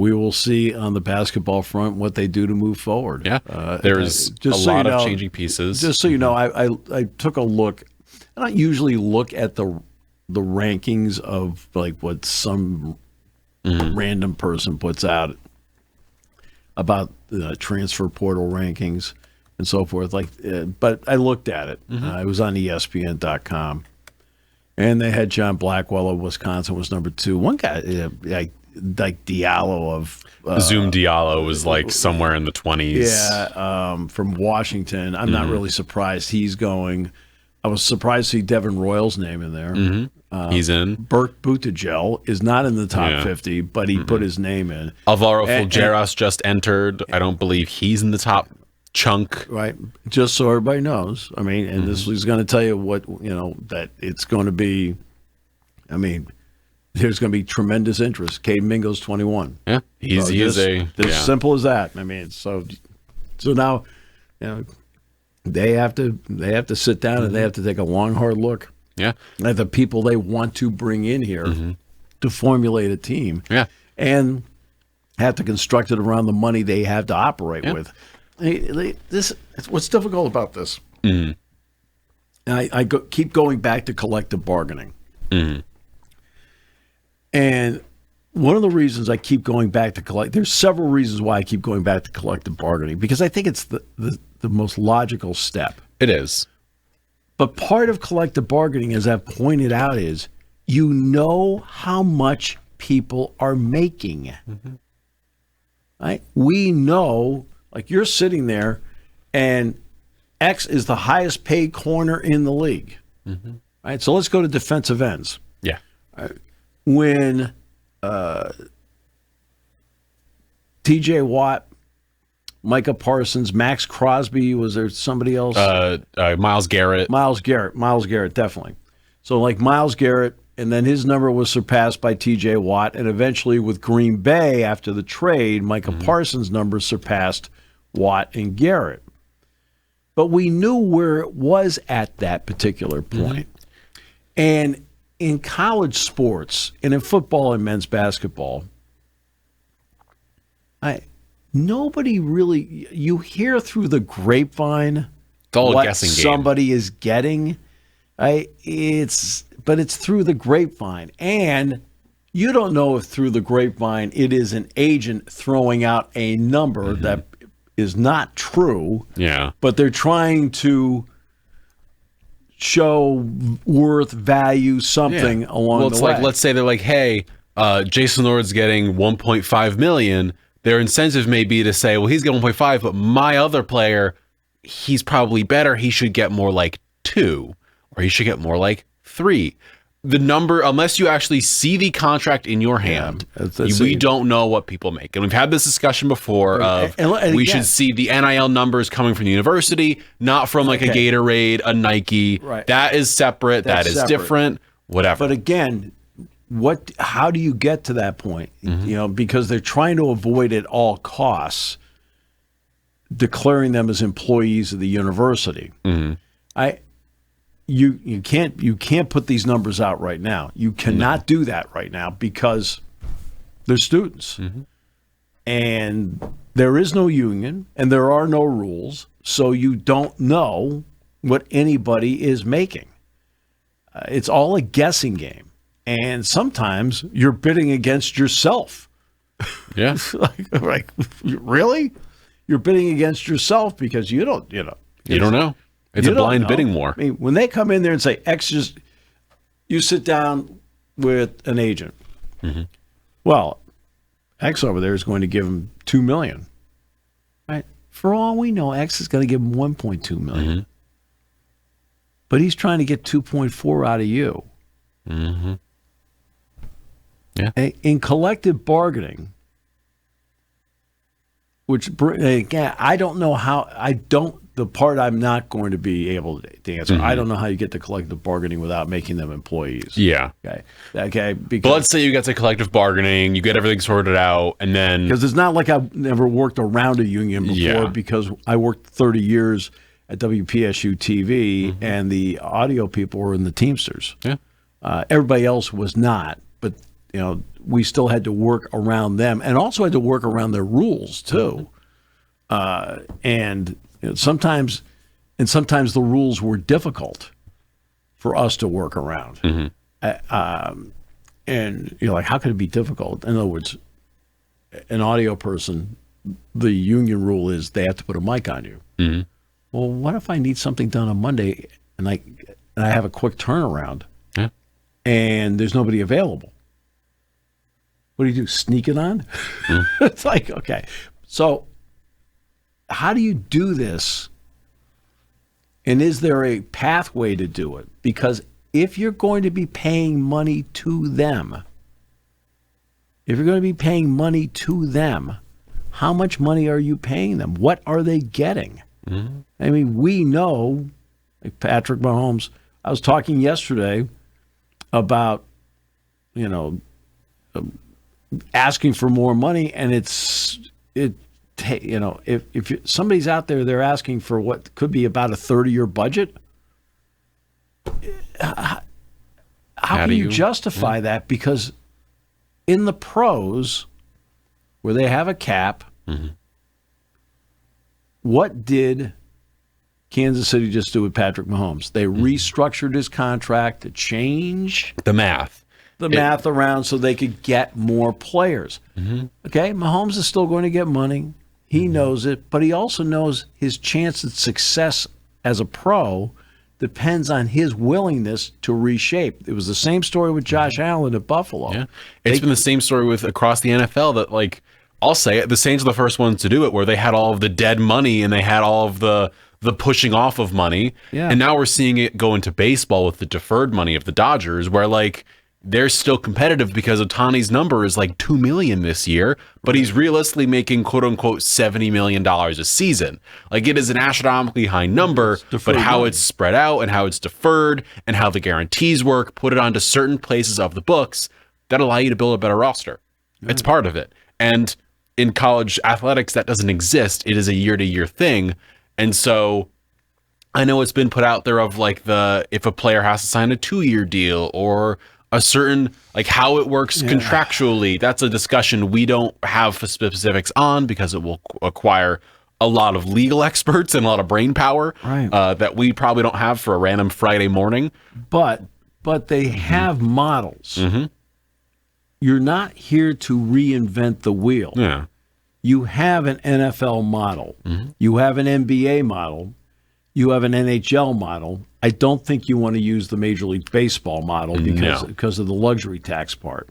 we will see on the basketball front what they do to move forward. Yeah, there's a lot of changing pieces. Just so you know, I took a look. I don't usually look at the rankings of like what some random person puts out about the transfer portal rankings and so forth. But I looked at it. It was on ESPN.com, and they had John Blackwell of Wisconsin was number 2. One guy, like Diallo of Zoom Diallo was like somewhere in the 20s. Yeah, from Washington. I'm not really surprised he's going. I was surprised to see Devin Royal's name in there. He's in. Burt Buttigieg is not in the top 50, but he put his name in. Alvaro Fulgeras just entered. I don't believe he's in the top chunk. Right. Just so everybody knows. I mean, and this is going to tell you what, that it's going to be, there's going to be tremendous interest. Kayden Mingo's 21. Yeah. He's as simple as that. I mean, so now, they have to sit down and they have to take a long, hard look at the people they want to bring in here to formulate a team. Yeah. And have to construct it around the money they have to operate with. What's difficult about this? And I keep going back to collective bargaining. And one of the reasons I keep going back to there's several reasons why I keep going back to collective bargaining, because I think it's the most logical step. It is. But part of collective bargaining, as I've pointed out, is how much people are making. Right? We know, like you're sitting there, and X is the highest paid corner in the league. Right? So let's go to defensive ends. Yeah. Right? When T.J. Watt, Micah Parsons, Max Crosby, was there somebody else? Myles Garrett. Myles Garrett, definitely. So like Myles Garrett, and then his number was surpassed by T.J. Watt, and eventually with Green Bay after the trade, Micah Parsons' number surpassed Watt and Garrett. But we knew where it was at that particular point. And in college sports, and in football and men's basketball, nobody really, you hear through the grapevine what somebody is getting. But it's through the grapevine. And you don't know if through the grapevine it is an agent throwing out a number that is not true. Yeah. But they're trying to show worth, value, something along the way. Well, it's like, let's say they're like, hey, Jason Lord's getting $1.5 million. Their incentive may be to say, well, he's getting 1.5, but my other player, he's probably better. He should get more like 2, or he should get more like 3. The number, unless you actually see the contract in your hand, we don't know what people make. And we've had this discussion before of we should see the NIL numbers coming from the university, not from like a Gatorade, a Nike. Right. That is separate. That is different. Whatever. But again, how do you get to that point? Because they're trying to avoid at all costs declaring them as employees of the university. You can't put these numbers out right now. You cannot do that right now because they're students. And there is no union and there are no rules, so you don't know what anybody is making. It's all a guessing game. And sometimes you're bidding against yourself. Yeah. like, really? You're bidding against yourself because you don't know. It's a blind bidding war. I mean, when they come in there and say, you sit down with an agent. Well, X over there is going to give him $2 million. Right? For all we know, X is going to give him $1.2 million. But he's trying to get 2.4 out of you. Yeah. In collective bargaining, which again, I don't know how. The part I'm not going to be able to answer. I don't know how you get to collective bargaining without making them employees. Yeah. Okay. But let's say you get to collective bargaining, you get everything sorted out, and then because it's not like I've never worked around a union before because I worked 30 years at WPSU TV and the audio people were in the Teamsters. Yeah. Everybody else was not, but we still had to work around them, and also had to work around their rules too. And sometimes the rules were difficult for us to work around. And you're like, how could it be difficult? In other words, an audio person, the union rule is they have to put a mic on you. Well, what if I need something done on Monday and I have a quick turnaround and there's nobody available? What do? Sneak it on? It's like, okay. So how do you do this? And is there a pathway to do it? Because if you're going to be paying money to them, how much money are you paying them? What are they getting? I mean, we know, like Patrick Mahomes, I was talking yesterday about, asking for more money, and if somebody's out there, they're asking for what could be about a 30-year budget. How can you justify that? Because in the pros, where they have a cap, what did Kansas City just do with Patrick Mahomes? They restructured his contract to change the math around so they could get more players. Okay, Mahomes is still going to get money. He knows it, but he also knows his chance at success as a pro depends on his willingness to reshape. It was the same story with Josh Allen at Buffalo. Yeah. It's been the same story with across the NFL that, like, I'll say it, the Saints are the first ones to do it, where they had all of the dead money and they had all of the pushing off of money. Yeah. And now we're seeing it go into baseball with the deferred money of the Dodgers, where, like, they're still competitive because Ohtani's number is like $2 million this year, but he's realistically making quote unquote $70 million a season. Like, it is an astronomically high number, but how it's spread out and how it's deferred and how the guarantees work, put it onto certain places of the books that allow you to build a better roster. It's part of it. And in college athletics, that doesn't exist. It is a year-to-year thing. And so I know it's been put out there of, like, if a player has to sign a 2-year deal or a certain, like, how it works contractually. That's a discussion we don't have specifics on because it will acquire a lot of legal experts and a lot of brain power that we probably don't have for a random Friday morning. But they have models. You're not here to reinvent the wheel. Yeah. You have an NFL model. You have an NBA model. You have an NHL model. I don't think you want to use the Major League Baseball model because of the luxury tax part.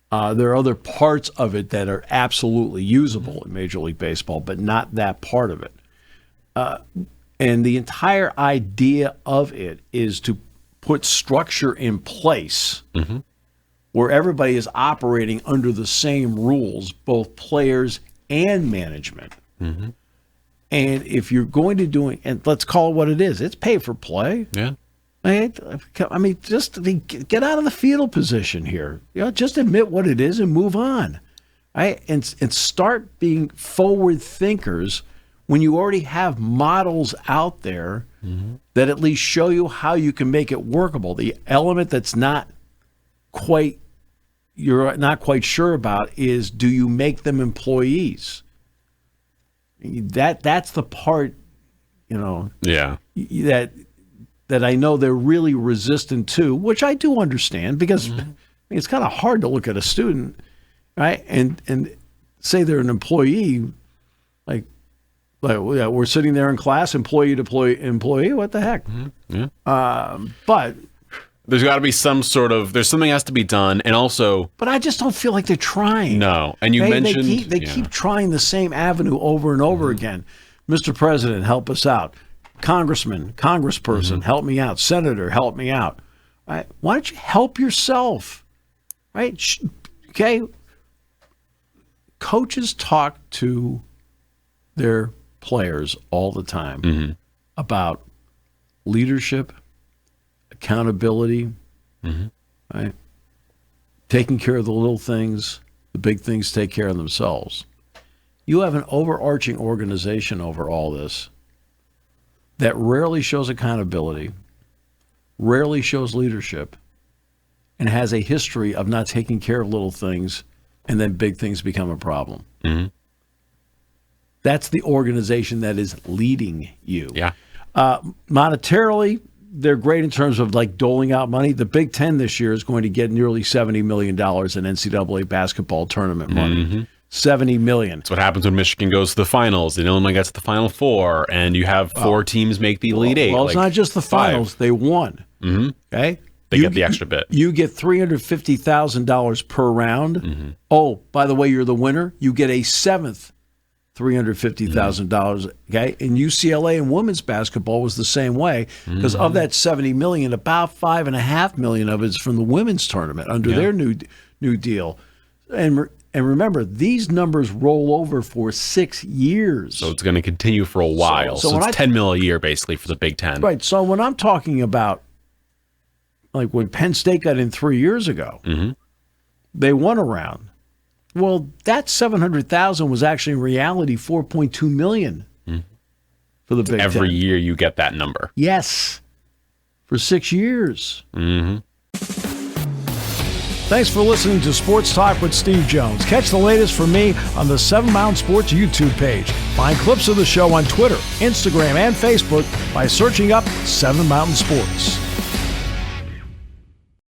There are other parts of it that are absolutely usable in Major League Baseball, but not that part of it. And the entire idea of it is to put structure in place where everybody is operating under the same rules, both players and management. And if you're going to do it, and let's call it what it is, it's pay for play. Yeah. I mean, just get out of the fetal position here. Just admit what it is and move on. Right? And start being forward thinkers when you already have models out there that at least show you how you can make it workable. The element that's you're not quite sure about is, do you make them employees? That's the part, that I know they're really resistant to, which I do understand, because it's kind of hard to look at a student, right, and say they're an employee, like we're sitting there in class, employee to employee, what the heck? But there's got to be some sort of, there's something has to be done, and also, but I just don't feel like they're trying. No, and you mentioned they keep trying the same avenue over and over again. Mr. President, help us out. Congressman, congressperson, help me out. Senator, help me out. Right? Why don't you help yourself? Right? Okay. Coaches talk to their players all the time about leadership, accountability, right? Taking care of the little things, the big things take care of themselves. You have an overarching organization over all this that rarely shows accountability, rarely shows leadership, and has a history of not taking care of little things, and then big things become a problem. Mm-hmm. That's the organization that is leading you. Yeah. Monetarily, they're great in terms of like doling out money. The Big Ten this year is going to get nearly $70 million in NCAA basketball tournament money. Mm-hmm. $70 million. That's what happens when Michigan goes to the finals and Illinois gets to the Final Four, and you have four teams make the Elite Eight. Well, it's not just the finals. They won. Mm-hmm. Okay? They get the extra bit. You get $350,000 per round. Mm-hmm. Oh, by the way, you're the winner. You get a seventh $350,000. Okay, and UCLA and women's basketball was the same way because of that $70 million, about $5.5 million of it's from the women's tournament under their new deal. And remember, these numbers roll over for 6 years. So it's going to continue for a while. So it's $10 million a year basically for the Big Ten. Right. So when I'm talking about like when Penn State got in 3 years ago, they won a round. Well, that $700,000 was actually in reality $4.2 million for the Big Ten. Every year you get that number. Yes, for 6 years. Mm-hmm. Thanks for listening to Sports Talk with Steve Jones. Catch the latest from me on the 7 Mountain Sports YouTube page. Find clips of the show on Twitter, Instagram, and Facebook by searching up 7 Mountain Sports.